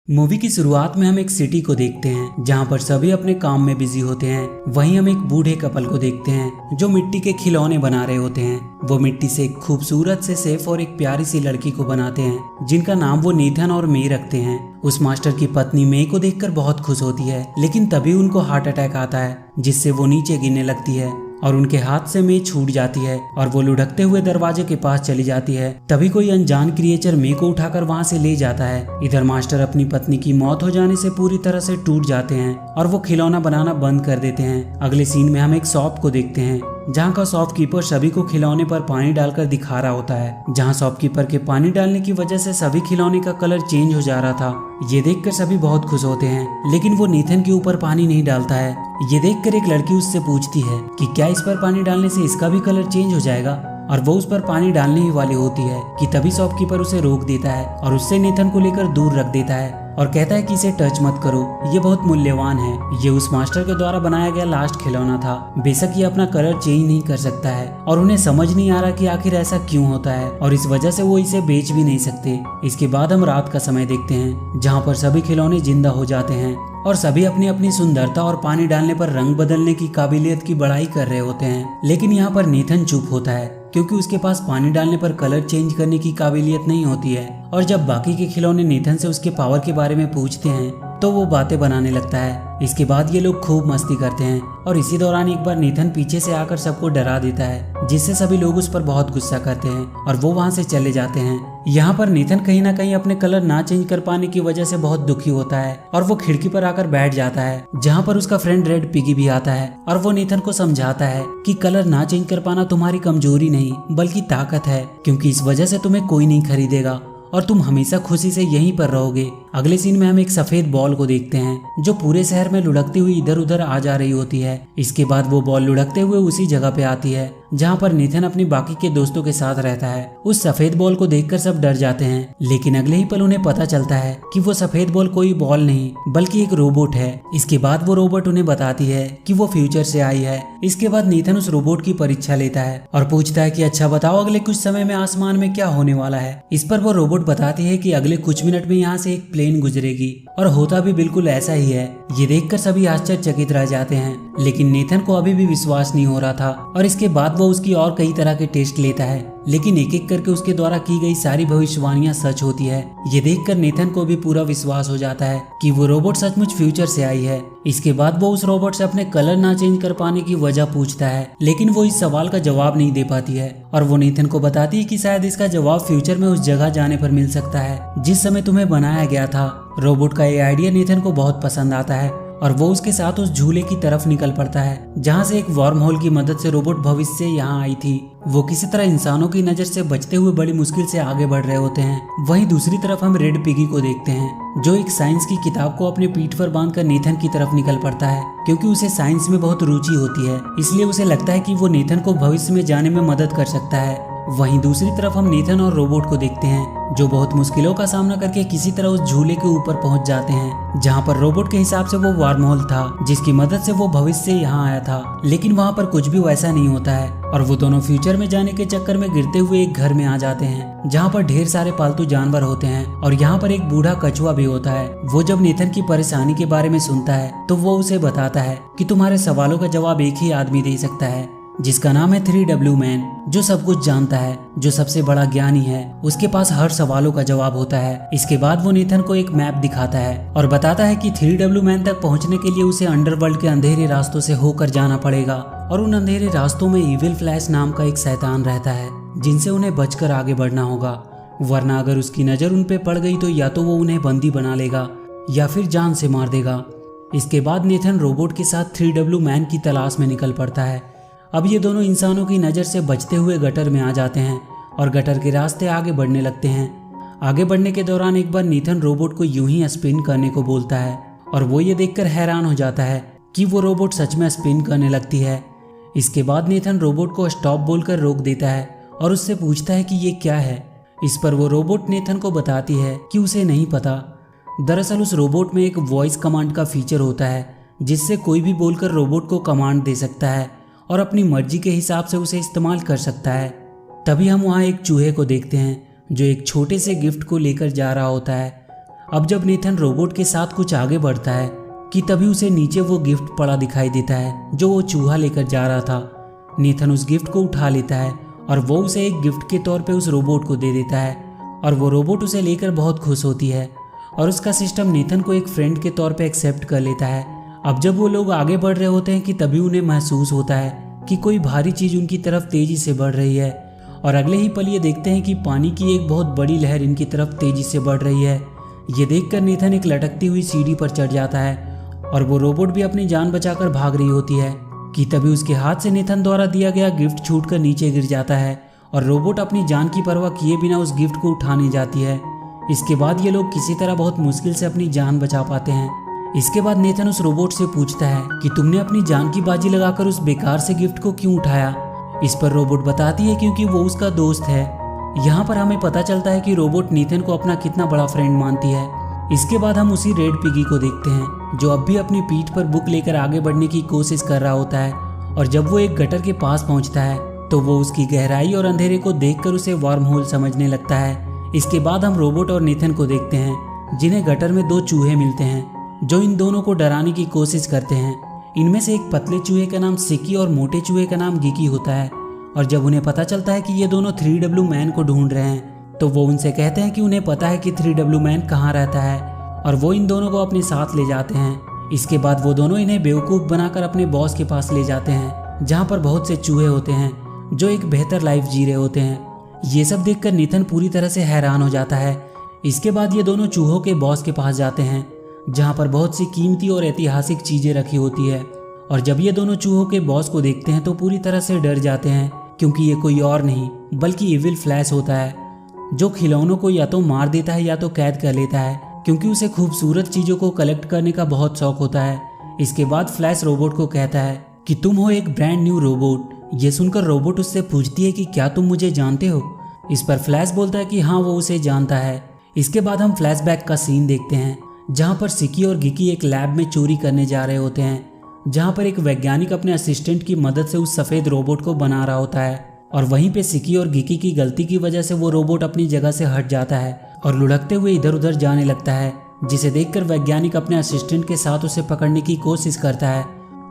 Movie की शुरुआत में हम एक सिटी को देखते हैं जहां पर सभी अपने काम में बिजी होते हैं। वहीं हम एक बूढ़े कपल को देखते हैं जो मिट्टी के खिलौने बना रहे होते हैं। वो मिट्टी से एक खूबसूरत से सेफ और एक प्यारी सी लड़की को बनाते हैं जिनका नाम वो नेथन और मे रखते हैं। उस मास्टर की पत्नी मे को देखकर बहुत खुश होती है, लेकिन तभी उनको हार्ट अटैक आता है जिससे वो नीचे गिरने लगती है और उनके हाथ से मे छूट जाती है और वो लुढ़कते हुए दरवाजे के पास चली जाती है। तभी कोई अनजान क्रिएचर मे को उठाकर वहां से ले जाता है। इधर मास्टर अपनी पत्नी की मौत हो जाने से पूरी तरह से टूट जाते हैं और वो खिलौना बनाना बंद कर देते हैं। अगले सीन में हम एक शॉप को देखते हैं जहाँ का शॉपकीपर सभी को खिलौने पर पानी डालकर दिखा रहा होता है। जहाँ शॉपकीपर के पानी डालने की वजह से सभी खिलौने का कलर चेंज हो जा रहा था। ये देखकर सभी बहुत खुश होते हैं, लेकिन वो नेथन के ऊपर पानी नहीं डालता है। ये देखकर एक लड़की उससे पूछती है कि क्या इस पर पानी डालने से इसका भी कलर चेंज हो जाएगा, और वो उस पर पानी डालने ही वाली होती है कि तभी शॉपकीपर उसे रोक देता है और उससे नेथन को लेकर दूर रख देता है और कहता है कि इसे टच मत करो, ये बहुत मूल्यवान है। ये उस मास्टर के द्वारा बनाया गया लास्ट खिलौना था। बेशक ये अपना कलर चेंज नहीं कर सकता है और उन्हें समझ नहीं आ रहा कि आखिर ऐसा क्यों होता है, और इस वजह से वो इसे बेच भी नहीं सकते। इसके बाद हम रात का समय देखते हैं जहाँ पर सभी खिलौने जिंदा हो जाते हैं और सभी अपनी अपनी सुंदरता और पानी डालने पर रंग बदलने की काबिलियत की बड़ाई कर रहे होते हैं। लेकिन यहाँ पर नेथन चुप होता है क्योंकि उसके पास पानी डालने पर कलर चेंज करने की काबिलियत नहीं होती है। और जब बाकी के खिलौने नेथन से उसके पावर के बारे में पूछते हैं तो वो बातें बनाने लगता है। इसके बाद ये लोग खूब मस्ती करते हैं और इसी दौरान एक बार नेथन पीछे से आकर सबको डरा देता है, जिससे सभी लोग उस पर बहुत गुस्सा करते हैं और वो वहाँ से चले जाते हैं। यहाँ पर नेथन कहीं ना कहीं अपने कलर ना चेंज कर पाने की वजह से बहुत दुखी होता है और वो खिड़की पर आकर बैठ जाता है, जहाँ पर उसका फ्रेंड रेड पिगी भी आता है और वो नेथन को समझाता है कि कलर ना चेंज कर पाना तुम्हारी कमजोरी नहीं बल्कि ताकत है, क्योंकि इस वजह से तुम्हें कोई नहीं खरीदेगा और तुम हमेशा खुशी से यहीं पर रहोगे। अगले सीन में हम एक सफेद बॉल को देखते हैं जो पूरे शहर में लुढ़कती हुई इधर उधर आ जा रही होती है। इसके बाद वो बॉल लुढ़कते हुए उसी जगह पे आती है जहाँ पर नेथन अपनी बाकी के दोस्तों के साथ रहता है। उस सफेद बॉल को देखकर सब डर जाते हैं, लेकिन अगले ही पल उन्हें पता चलता है कि वो सफेद बॉल कोई बॉल नहीं बल्कि एक रोबोट है। इसके बाद वो रोबोट उन्हें बताती है कि वो फ्यूचर से आई है। इसके बाद नेथन उस रोबोट की परीक्षा लेता है और पूछता है कि अच्छा बताओ अगले कुछ समय में आसमान में क्या होने वाला है। इस पर वो रोबोट बताती है कि अगले कुछ मिनट में यहाँ से एक प्लेन गुजरेगी, और होता भी बिल्कुल ऐसा ही है। ये देखकर सभी आश्चर्यचकित रह जाते हैं, लेकिन नेथन को अभी भी विश्वास नहीं हो रहा था और इसके बाद वो उसकी और कई तरह के टेस्ट लेता है, लेकिन एक एक करके उसके द्वारा की गई सारी भविष्यवाणियां सच होती है। ये देखकर नेथन को भी पूरा विश्वास हो जाता है कि वो रोबोट सचमुच फ्यूचर से आई है। इसके बाद वो उस रोबोट से अपने कलर ना चेंज कर पाने की वजह पूछता है, लेकिन वो इस सवाल का जवाब नहीं दे पाती है और वो नेथन को बताती है कि शायद इसका जवाब फ्यूचर में उस जगह जाने पर मिल सकता है जिस समय तुम्हें बनाया गया था। रोबोट का ये आइडिया नेथन को बहुत पसंद आता है और वो उसके साथ उस झूले की तरफ निकल पड़ता है जहाँ से एक वर्म होल की मदद से रोबोट भविष्य से यहाँ आई थी। वो किसी तरह इंसानों की नजर से बचते हुए बड़ी मुश्किल से आगे बढ़ रहे होते हैं। वहीं दूसरी तरफ हम रेड पिगी को देखते हैं जो एक साइंस की किताब को अपने पीठ पर बांधकर नेथन की तरफ निकल पड़ता है, क्योंकि उसे साइंस में बहुत रुचि होती है। इसलिए उसे लगता है कि वो नेथन को भविष्य में जाने में मदद कर सकता है। वहीं दूसरी तरफ हम नेथन और रोबोट को देखते हैं जो बहुत मुश्किलों का सामना करके किसी तरह उस झूले के ऊपर पहुंच जाते हैं, जहां पर रोबोट के हिसाब से वो वर्म होल था जिसकी मदद से वो भविष्य से यहाँ आया था। लेकिन वहां पर कुछ भी वैसा नहीं होता है और वो दोनों फ्यूचर में जाने के चक्कर में गिरते हुए एक घर में आ जाते हैं जहाँ पर ढेर सारे पालतू जानवर होते हैं और यहाँ पर एक बूढ़ा कछुआ भी होता है। वो जब नेथन की परेशानी के बारे में सुनता है तो वो उसे बताता है कि तुम्हारे सवालों का जवाब एक ही आदमी दे सकता है, जिसका नाम है 3W मैन, जो सब कुछ जानता है, जो सबसे बड़ा ज्ञानी है। उसके पास हर सवालों का जवाब होता है। इसके बाद वो नेथन को एक मैप दिखाता है और बताता है कि 3W मैन तक पहुंचने के लिए उसे अंडरवर्ल्ड के अंधेरे रास्तों से होकर जाना पड़ेगा और उन अंधेरे रास्तों में इविल फ्लैश नाम का एक शैतान रहता है जिनसे उन्हें बचकर आगे बढ़ना होगा, वरना अगर उसकी नजर उन पे पड़ गई तो या तो वो उन्हें बंदी बना लेगा या फिर जान से मार देगा। इसके बाद नेथन रोबोट के साथ 3W मैन की तलाश में निकल पड़ता है। अब ये दोनों इंसानों की नज़र से बचते हुए गटर में आ जाते हैं और गटर के रास्ते आगे बढ़ने लगते हैं। आगे बढ़ने के दौरान एक बार नेथन रोबोट को यूं ही स्पिन करने को बोलता है और वो ये देखकर हैरान हो जाता है कि वो रोबोट सच में स्पिन करने लगती है। इसके बाद नेथन रोबोट को स्टॉप बोलकर रोक देता है और उससे पूछता है कि ये क्या है। इस पर वो रोबोट नेथन को बताती है कि उसे नहीं पता। दरअसल उस रोबोट में एक वॉइस कमांड का फीचर होता है जिससे कोई भी बोलकर रोबोट को कमांड दे सकता है और अपनी मर्जी के हिसाब से उसे इस्तेमाल कर सकता है। तभी हम वहाँ एक चूहे को देखते हैं जो एक छोटे से गिफ्ट को लेकर जा रहा होता है। अब जब नेथन रोबोट के साथ कुछ आगे बढ़ता है कि तभी उसे नीचे वो गिफ्ट पड़ा दिखाई देता है जो वो चूहा लेकर जा रहा था। नेथन उस गिफ्ट को उठा लेता है और वो उसे एक गिफ्ट के तौर पे उस रोबोट को दे देता है और वो रोबोट उसे लेकर बहुत खुश होती है और उसका सिस्टम नेथन को एक फ्रेंड के तौर पे एक्सेप्ट कर लेता है। अब जब वो लोग आगे बढ़ रहे होते हैं कि तभी उन्हें महसूस होता है कि कोई भारी चीज उनकी तरफ तेजी से बढ़ रही है और अगले ही पल ये देखते हैं कि पानी की एक बहुत बड़ी लहर इनकी तरफ तेजी से बढ़ रही है। ये देखकर नेथन एक लटकती हुई सीढ़ी पर चढ़ जाता है और वो रोबोट भी अपनी जान बचाकर भाग रही होती है कि तभी उसके हाथ से नेथन द्वारा दिया गया गिफ्ट छूटकर नीचे गिर जाता है और रोबोट अपनी जान की परवाह किए बिना उस गिफ्ट को उठाने जाती है। इसके बाद ये लोग किसी तरह बहुत मुश्किल से अपनी जान बचा पाते हैं। इसके बाद नेथन उस रोबोट से पूछता है कि तुमने अपनी जान की बाजी लगाकर उस बेकार से गिफ्ट को क्यों उठाया। इस पर रोबोट बताती है क्योंकि वो उसका दोस्त है। यहाँ पर हमें पता चलता है कि रोबोट नेथन को अपना कितना बड़ा फ्रेंड मानती है। इसके बाद हम उसी रेड पिगी को देखते हैं जो अब भी अपनी पीठ पर बुक लेकर आगे बढ़ने की कोशिश कर रहा होता है और जब वो एक गटर के पास पहुंचता है तो वो उसकी गहराई और अंधेरे को देखकर उसे वार्म होल समझने लगता है। इसके बाद हम रोबोट और नेथन को देखते हैं जिन्हें गटर में दो चूहे मिलते हैं जो इन दोनों को डराने की कोशिश करते हैं। इनमें से एक पतले चूहे का नाम सिकी और मोटे चूहे का नाम गिकी होता है और जब उन्हें पता चलता है कि ये दोनों 3W मैन को ढूंढ रहे हैं तो वो उनसे कहते हैं कि उन्हें पता है कि 3W मैन कहाँ रहता है और वो इन दोनों को अपने साथ ले जाते हैं। इसके बाद वो दोनों इन्हें बेवकूफ़ बनाकर अपने बॉस के पास ले जाते हैं जहाँ पर बहुत से चूहे होते हैं जो एक बेहतर लाइफ जी रहे होते हैं। ये सब देखकर नेथन पूरी तरह से हैरान हो जाता है। इसके बाद ये दोनों चूहों के बॉस के पास जाते हैं जहाँ पर बहुत सी कीमती और ऐतिहासिक चीज़ें रखी होती है और जब ये दोनों चूहों के बॉस को देखते हैं तो पूरी तरह से डर जाते हैं क्योंकि ये कोई और नहीं बल्कि इविल फ्लैश होता है जो खिलौनों को या तो मार देता है या तो कैद कर लेता है क्योंकि उसे खूबसूरत चीज़ों को कलेक्ट करने का बहुत शौक होता है। इसके बाद फ्लैश रोबोट को कहता है कि तुम हो एक ब्रांड न्यू रोबोट। ये सुनकर रोबोट उससे पूछती है कि क्या तुम मुझे जानते हो। इस पर फ्लैश बोलता है कि हाँ वो उसे जानता है। इसके बाद हम फ्लैशबैक का सीन देखते हैं जहाँ पर सिकी और गिकी एक लैब में चोरी करने जा रहे होते हैं जहाँ पर एक वैज्ञानिक अपने असिस्टेंट की मदद से उस सफ़ेद रोबोट को बना रहा होता है और वहीं पे सिकी और गिकी की गलती की वजह से वो रोबोट अपनी जगह से हट जाता है और लुढ़कते हुए इधर उधर जाने लगता है जिसे देखकर वैज्ञानिक अपने असिस्टेंट के साथ उसे पकड़ने की कोशिश करता है।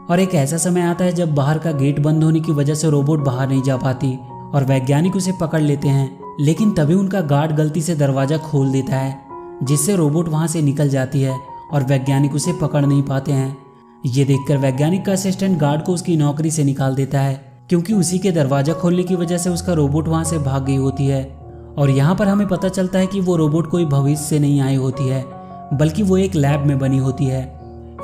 और एक ऐसा समय आता है जब बाहर का गेट बंद होने की वजह से रोबोट बाहर नहीं जा पाती और वैज्ञानिक उसे पकड़ लेते हैं लेकिन तभी उनका गार्ड गलती से दरवाजा खोल देता है जिससे रोबोट वहां से निकल जाती है और वैज्ञानिक उसे पकड़ नहीं पाते हैं। ये देखकर वैज्ञानिक का असिस्टेंट गार्ड को उसकी नौकरी से निकाल देता है क्योंकि उसी के दरवाजा खोलने की वजह से उसका रोबोट वहां से भाग गई होती है। और यहाँ पर हमें पता चलता है कि वो रोबोट कोई भविष्य से नहीं आई होती है बल्कि वो एक लैब में बनी होती है।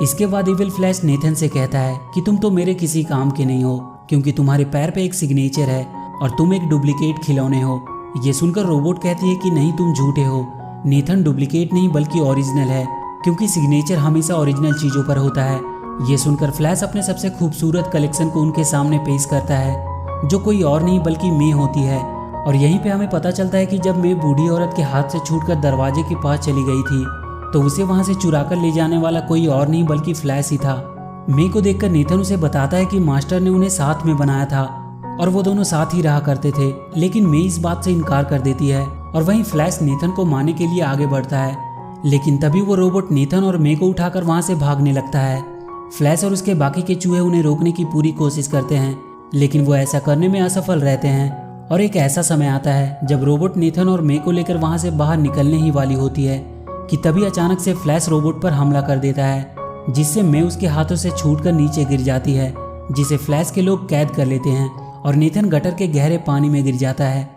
इसके बाद इविल फ्लैश नेथन से कहता है कि तुम तो मेरे किसी काम के नहीं हो क्योंकि तुम्हारे पैर पे एक सिग्नेचर है और तुम एक डुप्लीकेट खिलौने हो। ये सुनकर रोबोट कहती है कि नहीं तुम झूठे हो, नेथन डुप्लीकेट नहीं बल्कि ओरिजिनल है क्योंकि सिग्नेचर हमेशा ओरिजिनल चीज़ों पर होता है। ये सुनकर फ्लैश अपने सबसे खूबसूरत कलेक्शन को उनके सामने पेश करता है जो कोई और नहीं बल्कि मे होती है। और यहीं पे हमें पता चलता है कि जब मे बूढ़ी औरत के हाथ से छूटकर दरवाजे के पास चली गई थी तो उसे वहां से चुराकर ले जाने वाला कोई और नहीं बल्कि फ्लैश ही था। मे को देखकर नेथन उसे बताता है कि मास्टर ने उन्हें साथ में बनाया था और वो दोनों साथ ही रहा करते थे, लेकिन मे इस बात से इनकार कर देती है और वहीं फ्लैश नेथन को मारने के लिए आगे बढ़ता है लेकिन तभी वो रोबोट नेथन और मे को उठाकर वहां से भागने लगता है। फ्लैश और उसके बाकी के चूहे उन्हें रोकने की पूरी कोशिश करते हैं लेकिन वो ऐसा करने में असफल रहते हैं। और एक ऐसा समय आता है जब रोबोट नेथन और मे को लेकर वहां से बाहर निकलने ही वाली होती है कि तभी अचानक से फ्लैश रोबोट पर हमला कर देता है जिससे मे उसके हाथों से छूटकर नीचे गिर जाती है जिसे फ्लैश के लोग कैद कर लेते हैं और नेथन गटर के गहरे पानी में गिर जाता है।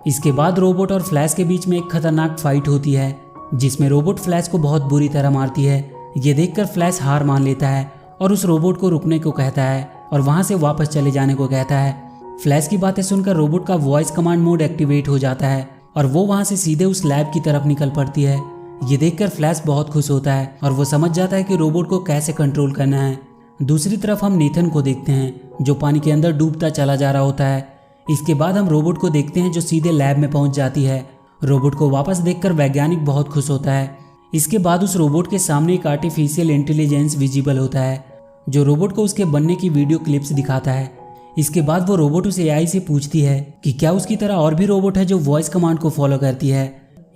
इसके बाद रोबोट और फ्लैश के बीच में एक खतरनाक फाइट होती है जिसमें रोबोट फ्लैश को बहुत बुरी तरह मारती है। ये देखकर फ्लैश हार मान लेता है और उस रोबोट को रुकने को कहता है और वहां से वापस चले जाने को कहता है। फ्लैश की बातें सुनकर रोबोट का वॉइस कमांड मोड एक्टिवेट हो जाता है और वो वहां से सीधे उस लैब की तरफ निकल पड़ती है। ये देखकर फ्लैश बहुत खुश होता है और वो समझ जाता है कि रोबोट को कैसे कंट्रोल करना है। दूसरी तरफ हम नेथन को देखते हैं जो पानी के अंदर डूबता चला जा रहा होता है। इसके बाद हम रोबोट को देखते हैं जो सीधे लैब में पहुंच जाती है। रोबोट को वापस देखकर वैज्ञानिक बहुत खुश होता है। इसके बाद उस रोबोट के सामने एक आर्टिफिशियल इंटेलिजेंस विजिबल होता है जो रोबोट को उसके बनने की वीडियो क्लिप्स दिखाता है। इसके बाद वो रोबोट उस एआई से पूछती है कि क्या उसकी तरह और भी रोबोट है जो वॉइस कमांड को फॉलो करती है।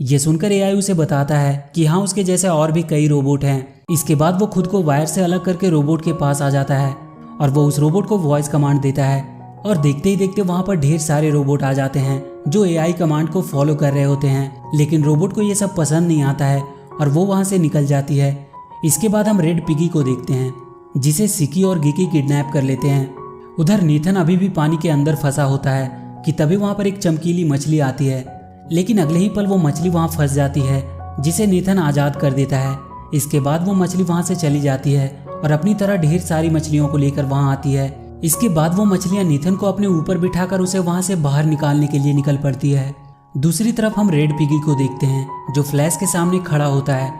ये सुनकर एआई उसे बताता है कि हाँ, उसके जैसे और भी कई रोबोट हैं। इसके बाद वो खुद को वायर से अलग करके रोबोट के पास आ जाता है और वो उस रोबोट को वॉइस कमांड देता है और देखते ही देखते वहाँ पर ढेर सारे रोबोट आ जाते हैं जो एआई कमांड को फॉलो कर रहे होते हैं। लेकिन रोबोट को ये सब पसंद नहीं आता है और वो वहाँ से निकल जाती है। इसके बाद हम रेड पिगी को देखते हैं जिसे सिकी और गिकी किडनैप कर लेते हैं। उधर नीथन अभी भी पानी के अंदर फंसा होता है कि तभी वहाँ पर एक चमकीली मछली आती है, लेकिन अगले ही पल वो मछली वहाँ फंस जाती है जिसे नीथन आज़ाद कर देता है। इसके बाद वो मछली वहाँ से चली जाती है और अपनी तरह ढेर सारी मछलियों को लेकर वहाँ आती है। इसके बाद वो मछलियाँ नीथन को अपने ऊपर बिठाकर उसे वहाँ से बाहर निकालने के लिए निकल पड़ती है। दूसरी तरफ हम रेड पिगी को देखते हैं जो फ्लैश के सामने खड़ा होता है।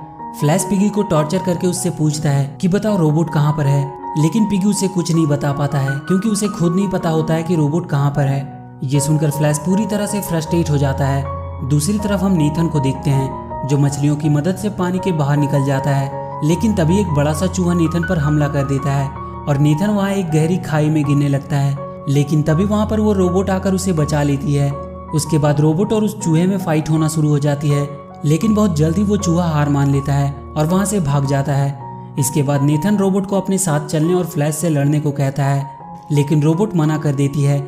फ्लैश पिगी को टॉर्चर करके उससे पूछता है कि बताओ रोबोट कहाँ पर है, लेकिन पिगी उसे कुछ नहीं बता पाता है क्योंकि उसे खुद नहीं पता होता है कि रोबोट कहाँ पर है। ये सुनकर फ्लैश पूरी तरह से फ्रस्ट्रेट हो जाता है। दूसरी तरफ हम नीथन को देखते हैं जो मछलियों की मदद से पानी के बाहर निकल जाता है, लेकिन तभी एक बड़ा सा चूहा नीथन पर हमला कर देता है और नीथन वहाँ एक गहरी खाई में गिरने लगता है। लेकिन तभी वहाँ पर वो रोबोट आकर उसे बचा लेती है। उसके बाद रोबोट और उस चूहे में फाइट होना शुरू हो जाती है, लेकिन बहुत जल्द ही वो चूहा हार मान लेता है और वहाँ से भाग जाता है। इसके बाद नीथन रोबोट को अपने साथ चलने और फ्लैश से लड़ने को कहता है, लेकिन रोबोट मना कर देती है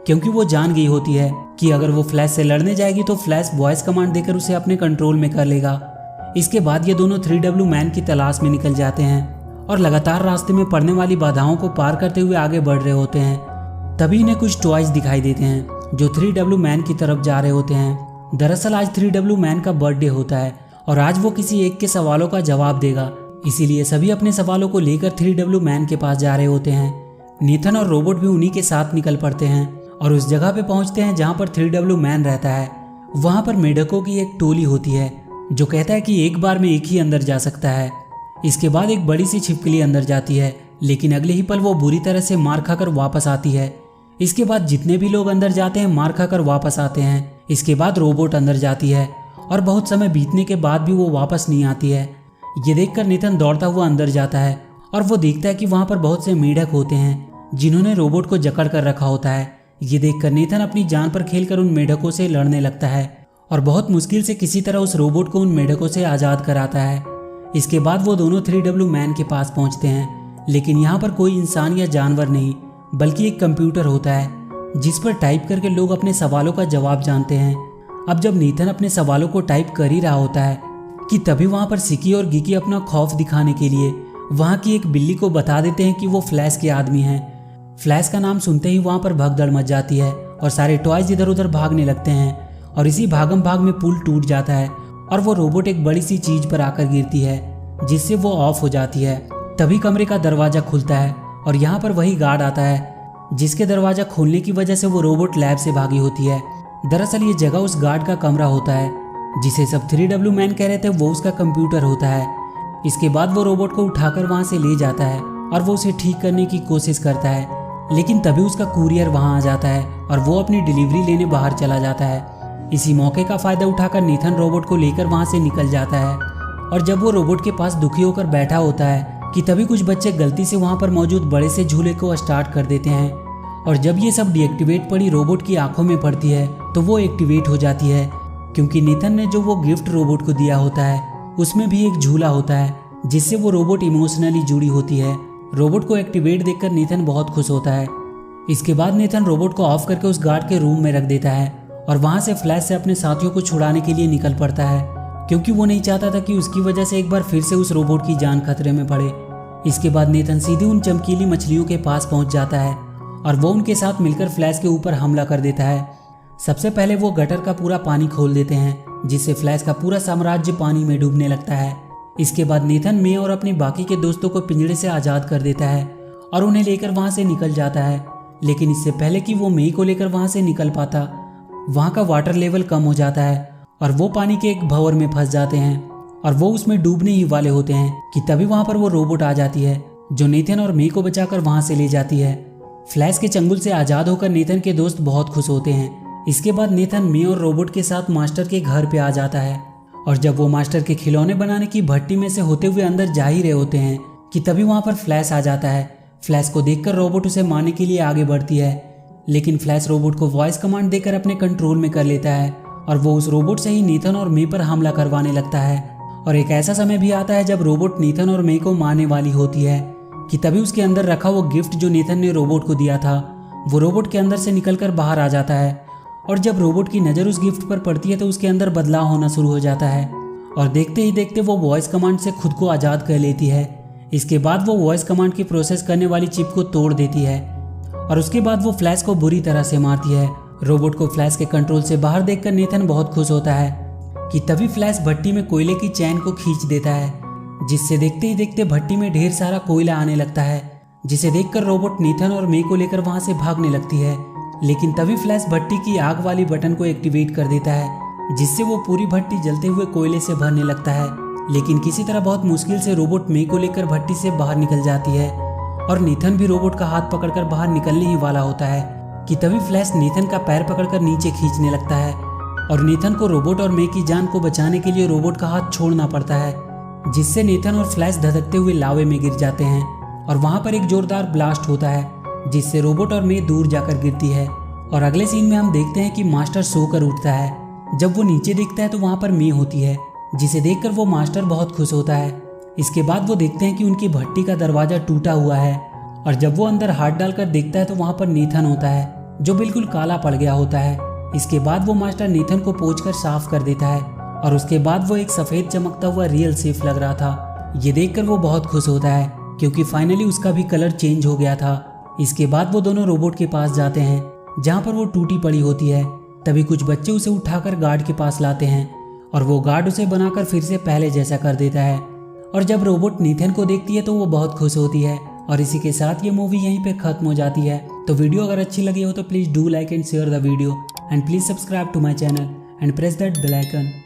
क्योंकि वो जान गई होती है कि अगर वो फ्लैश से लड़ने जाएगी तो फ्लैश वॉइस कमांड देकर उसे अपने कंट्रोल में कर लेगा। इसके बाद ये दोनों 3W मैन की तलाश में निकल जाते हैं और लगातार रास्ते में पड़ने वाली बाधाओं को पार करते हुए आगे बढ़ रहे होते हैं। तभी इन्हें कुछ टॉयज दिखाई देते हैं जो 3W मैन की तरफ जा रहे होते हैं। दरअसल आज 3W मैन का बर्थडे होता है और आज वो किसी एक के सवालों का जवाब देगा, इसीलिए सभी अपने सवालों को लेकर 3W मैन के पास जा रहे होते हैं। नीथन और रोबोट भी उन्हीं के साथ निकल पड़ते हैं और उस जगह पे पहुंचते हैं जहां पर 3W मैन रहता है। वहां पर मेढकों की एक टोली होती है जो कहता है कि एक बार में एक ही अंदर जा सकता है। इसके बाद एक बड़ी सी छिपकली अंदर जाती है, लेकिन अगले ही पल वो बुरी तरह से मार खाकर वापस आती है। इसके बाद जितने भी लोग अंदर जाते हैं मार खाकर वापस आते हैं। इसके बाद रोबोट अंदर जाती है और बहुत समय बीतने के बाद भी वो वापस नहीं आती है। ये देखकर नीथन दौड़ता हुआ अंदर जाता है और वो देखता है कि वहाँ पर बहुत से मेढक होते हैं जिन्होंने रोबोट को जकड़ कर रखा होता है। ये देखकर नीथन अपनी जान पर खेलकर उन मेढकों से लड़ने लगता है और बहुत मुश्किल से किसी तरह उस रोबोट को उन मेढकों से आज़ाद कराता है। इसके बाद वो दोनों 3W मैन के पास पहुंचते हैं, लेकिन यहाँ पर कोई इंसान या जानवर नहीं बल्कि एक कंप्यूटर होता है जिस पर टाइप करके लोग अपने सवालों का जवाब जानते हैं। अब जब नीथन अपने सवालों को टाइप कर ही रहा होता है कि तभी वहाँ पर सिकी और गिकी अपना खौफ दिखाने के लिए वहाँ की एक बिल्ली को बता देते हैं कि वो फ्लैश के आदमी हैं। फ्लैश का नाम सुनते ही वहाँ पर भगदड़ मच जाती है और सारे टॉयज इधर उधर भागने लगते हैं और इसी भागम भाग में पुल टूट जाता है और वो रोबोट एक बड़ी सी चीज पर आकर गिरती है जिससे वो ऑफ हो जाती है। तभी कमरे का दरवाजा खुलता है और यहाँ पर वही गार्ड आता है जिसके दरवाजा खोलने की वजह से वो रोबोट लैब से भागी होती है। दरअसल ये जगह उस गार्ड का कमरा होता है जिसे सब 3W मैन कह रहे थे वो उसका कंप्यूटर होता है। इसके बाद वो रोबोट को उठाकर वहाँ से ले जाता है और वो उसे ठीक करने की कोशिश करता है, लेकिन तभी उसका कुरियर वहाँ आ जाता है और वो अपनी डिलीवरी लेने बाहर चला जाता है। इसी मौके का फायदा उठाकर नीथन रोबोट को लेकर वहाँ से निकल जाता है और जब वो रोबोट के पास दुखी होकर बैठा होता है कि तभी कुछ बच्चे गलती से वहाँ पर मौजूद बड़े से झूले को स्टार्ट कर देते हैं और जब ये सब डीएक्टिवेट पड़ी रोबोट की आंखों में पड़ती है तो वो एक्टिवेट हो जाती है क्योंकि नीथन ने जो वो गिफ्ट रोबोट को दिया होता है उसमें भी एक झूला होता है जिससे वो रोबोट इमोशनली जुड़ी होती है। रोबोट को एक्टिवेट देखकर नीथन बहुत खुश होता है। इसके बाद नीथन रोबोट को ऑफ करके उस गार्ड के रूम में रख देता है और वहाँ से फ्लैश से अपने साथियों को छुड़ाने के लिए निकल पड़ता है क्योंकि वो नहीं चाहता था कि उसकी वजह से एक बार फिर से उस रोबोट की जान खतरे में पड़े। इसके बाद नीथन सीधे उन चमकीली मछलियों के पास पहुंच जाता है और वो उनके साथ मिलकर फ्लैश के ऊपर हमला कर देता है। सबसे पहले वो गटर का पूरा पानी खोल देते हैं जिससे फ्लैश का पूरा साम्राज्य पानी में डूबने लगता है। इसके बाद नीथन मे और अपने बाकी के दोस्तों को पिंजरे से आज़ाद कर देता है और उन्हें लेकर वहाँ से निकल जाता है, लेकिन इससे पहले कि वो मे को लेकर वहाँ से निकल पाता वहाँ का वाटर लेवल कम हो जाता है और वो पानी के एक भंवर में फंस जाते हैं और वो उसमें डूबने ही वाले होते हैं कि तभी वहाँ पर वो रोबोट आ जाती है जो नीथन और मे को बचाकर वहाँ से ले जाती है। फ्लैश के चंगुल से आज़ाद होकर नीथन के दोस्त बहुत खुश होते हैं। इसके बाद नीथन मे और रोबोट के साथ मास्टर के घर पे आ जाता है और जब वो मास्टर के खिलौने बनाने की भट्टी में से होते हुए अंदर जा ही रहे होते हैं कि तभी वहाँ पर फ्लैश आ जाता है। फ्लैश को देखकर रोबोट उसे मारने के लिए आगे बढ़ती है, लेकिन फ्लैश रोबोट को वॉइस कमांड देकर अपने कंट्रोल में कर लेता है और वो उस रोबोट से ही नीथन और मे पर हमला करवाने लगता है। और एक ऐसा समय भी आता है जब रोबोट नीथन और मे को मारने वाली होती है कि तभी उसके अंदर रखा वो गिफ्ट जो नीथन ने रोबोट को दिया था वो रोबोट के अंदर से निकलकर बाहर आ जाता है। और जब रोबोट की नज़र उस गिफ्ट पर पड़ती है तो उसके अंदर बदलाव होना शुरू हो जाता है और देखते ही देखते वो वॉइस कमांड से खुद को आज़ाद कर लेती है। इसके बाद वो वॉइस कमांड की प्रोसेस करने वाली चिप को तोड़ देती है और उसके बाद वो फ्लैश को बुरी तरह से मारती है। रोबोट को फ्लैश के कंट्रोल से बाहर देखकर नीथन बहुत खुश होता है कि तभी फ्लैश भट्टी में कोयले की चैन को खींच देता है, जिससे देखते ही देखते भट्टी में ढेर सारा कोयला आने लगता है, जिसे देखकर रोबोट नीथन और मे को लेकर वहां से भागने लगती है। लेकिन तभी फ्लैश भट्टी की आग वाली बटन को एक्टिवेट कर देता है, जिससे वो पूरी भट्टी जलते हुए कोयले से भरने लगता है। लेकिन किसी तरह बहुत मुश्किल से रोबोट मे को लेकर भट्टी से बाहर निकल जाती है और नीथन भी रोबोट का हाथ पकड़कर बाहर निकलने ही वाला होता है कि तभी फ्लैश नीथन का पैर पकड़कर नीचे खींचने लगता है और नीथन को रोबोट और मे की जान को बचाने के लिए रोबोट का हाथ छोड़ना पड़ता है, जिससे नीथन और फ्लैश धधकते हुए लावे में गिर जाते हैं और वहां पर एक जोरदार ब्लास्ट होता है, जिससे रोबोट और मे दूर जाकर गिरती है। और अगले सीन में हम देखते हैं कि मास्टर सोकर उठता है। जब वो नीचे देखता है तो वहां पर मे होती है, जिसे देखकर वो मास्टर बहुत खुश होता है। इसके बाद वो देखते हैं कि उनकी भट्टी का दरवाजा टूटा हुआ है और जब वो अंदर हाथ डालकर देखता है तो वहां पर नीथन होता है जो बिल्कुल काला पड़ गया होता है। इसके बाद वो मास्टर नीथन को पोंछकर साफ कर देता है और उसके बाद वो एक सफेद चमकता हुआ रियल सेफ लग रहा था। ये देखकर वो बहुत खुश होता है क्योंकि फाइनली उसका भी कलर चेंज हो गया था। इसके बाद वो दोनों रोबोट के पास जाते हैं जहाँ पर वो टूटी पड़ी होती है। तभी कुछ बच्चे उसे उठाकर गार्ड के पास लाते हैं और वो गार्ड उसे बनाकर फिर से पहले जैसा कर देता है। और जब रोबोट नीथन को देखती है तो वो बहुत खुश होती है। और इसी के साथ ये मूवी यहीं पे खत्म हो जाती है। तो वीडियो अगर अच्छी लगी हो तो please do like and share the video and please subscribe to my channel and press that bell icon.